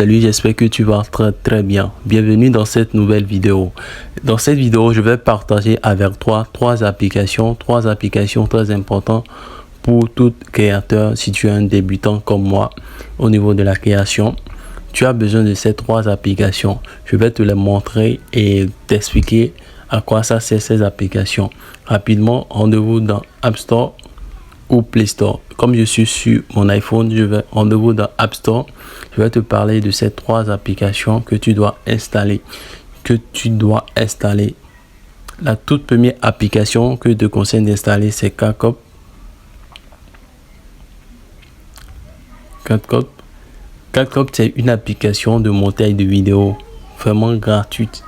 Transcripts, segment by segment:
Salut, j'espère que tu vas très bien. Bienvenue dans cette nouvelle vidéo. Dans cette vidéo, je vais partager avec toi trois applications très importantes pour tout créateur. Si tu es un débutant comme moi au niveau de la création, tu as besoin de ces trois applications. Je vais te les montrer et t'expliquer à quoi ça sert ces applications. Rapidement, rendez-vous dans App Store ou Play Store. Comme je suis sur mon iPhone, je vais rendez-vous dans App Store. Je vais te parler de ces trois applications que tu dois installer. La toute première application que je te conseille d'installer, c'est CapCut. CapCut, c'est une application de montage de vidéo vraiment gratuite.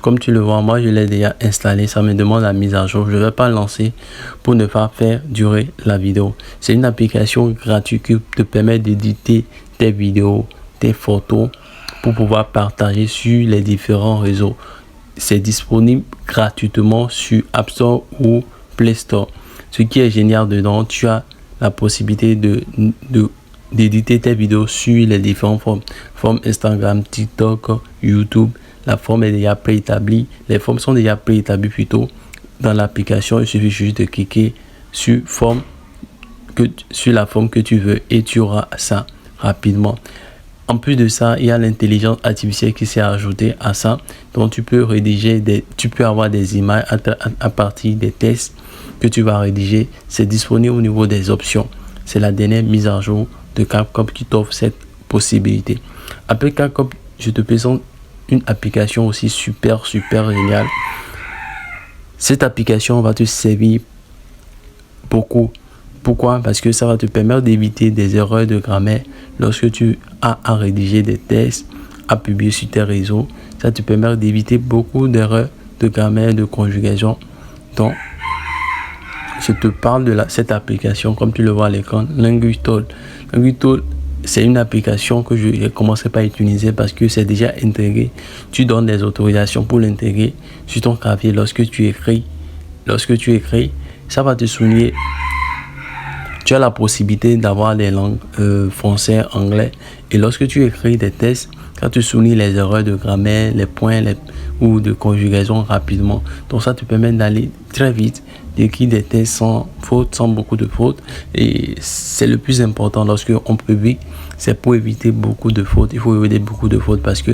Comme tu le vois, moi je l'ai déjà installé. Ça me demande la mise à jour. Je ne vais pas lancer pour ne pas faire durer la vidéo. C'est une application gratuite qui te permet d'éditer tes vidéos, tes photos pour pouvoir partager sur les différents réseaux. C'est disponible gratuitement sur App Store ou Play Store. Ce qui est génial dedans, tu as la possibilité d'éditer tes vidéos sur les différentes formes Instagram, TikTok, YouTube. La forme est déjà préétablie. Les formes sont déjà préétablies plutôt dans l'application. Il suffit juste de cliquer sur la forme que tu veux et tu auras ça rapidement. En plus de ça, il y a l'intelligence artificielle qui s'est ajoutée à ça. Donc tu peux avoir des images à partir des textes que tu vas rédiger. C'est disponible au niveau des options. C'est la dernière mise à jour de CapCut qui t'offre cette possibilité. Après CapCut, je te présente une application aussi super géniale. Cette application va te servir beaucoup. Pourquoi? Parce que ça va te permettre d'éviter des erreurs de grammaire lorsque tu as à rédiger des textes, à publier sur tes réseaux. Ça te permet d'éviter beaucoup d'erreurs de grammaire, de conjugaison. Donc, je te parle de cette application, comme tu le vois à l'écran, Language-Tool. Language-Tool, c'est une application que je ne commencerai pas à utiliser parce que c'est déjà intégré. Tu donnes des autorisations pour l'intégrer sur ton clavier lorsque tu écris. Lorsque tu écris, ça va te souligner. Tu as la possibilité d'avoir des langues français, anglais. Et lorsque tu écris des textes, quand tu soulignes les erreurs de grammaire, les points ou de conjugaison rapidement. Donc ça te permet d'aller très vite, d'écrire des textes sans faute, sans beaucoup de fautes. Et c'est le plus important lorsqu'on publie, c'est pour éviter beaucoup de fautes. Il faut éviter beaucoup de fautes parce que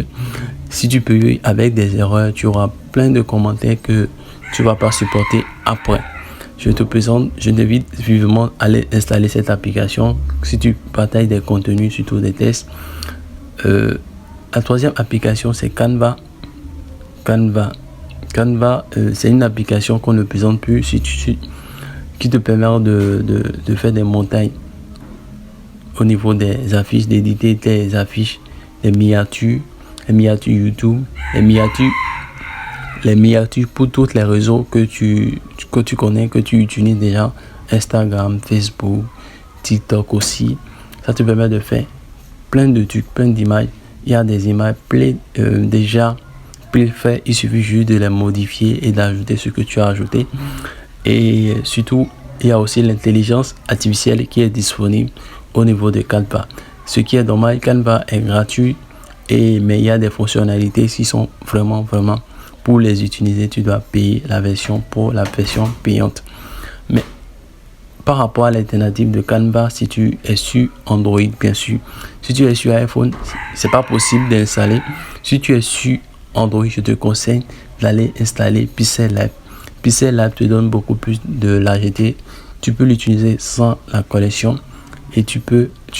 si tu publies avec des erreurs, tu auras plein de commentaires que tu ne vas pas supporter après. Je t'invite vivement à aller installer cette application si tu partages des contenus, surtout des tests. La troisième application, c'est Canva. Canva, c'est une application qu'on ne présente plus qui te permet de faire des montages au niveau des affiches, d'éditer tes affiches, les miniatures YouTube, les miniatures pour tous les réseaux que tu connais, que tu utilises déjà, Instagram, Facebook, TikTok aussi. Ça te permet de faire plein de trucs, plein d'images. Il y a des images déjà préfaites, il suffit juste de les modifier et d'ajouter ce que tu as ajouté. Et surtout, il y a aussi l'intelligence artificielle qui est disponible au niveau de Canva. Ce qui est dommage, Canva est gratuit, mais il y a des fonctionnalités qui sont vraiment pour les utiliser, tu dois payer la version payante. Mais par rapport à l'alternative de Canva, si tu es sur Android, bien sûr. Si tu es sur iPhone, c'est pas possible d'installer. Si tu es sur Android, je te conseille d'aller installer Pixel Lab. Pixel Lab te donne beaucoup plus de largeur. Tu peux l'utiliser sans la collection et tu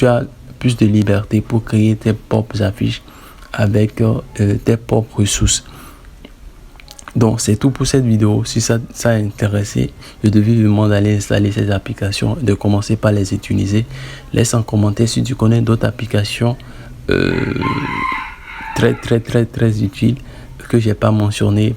as plus de liberté pour créer tes propres affiches avec tes propres ressources. Donc c'est tout pour cette vidéo. Si ça a intéressé, je te dis vivement d'aller installer ces applications, de commencer par les utiliser. Laisse en commentaire si tu connais d'autres applications très utiles que j'ai pas mentionné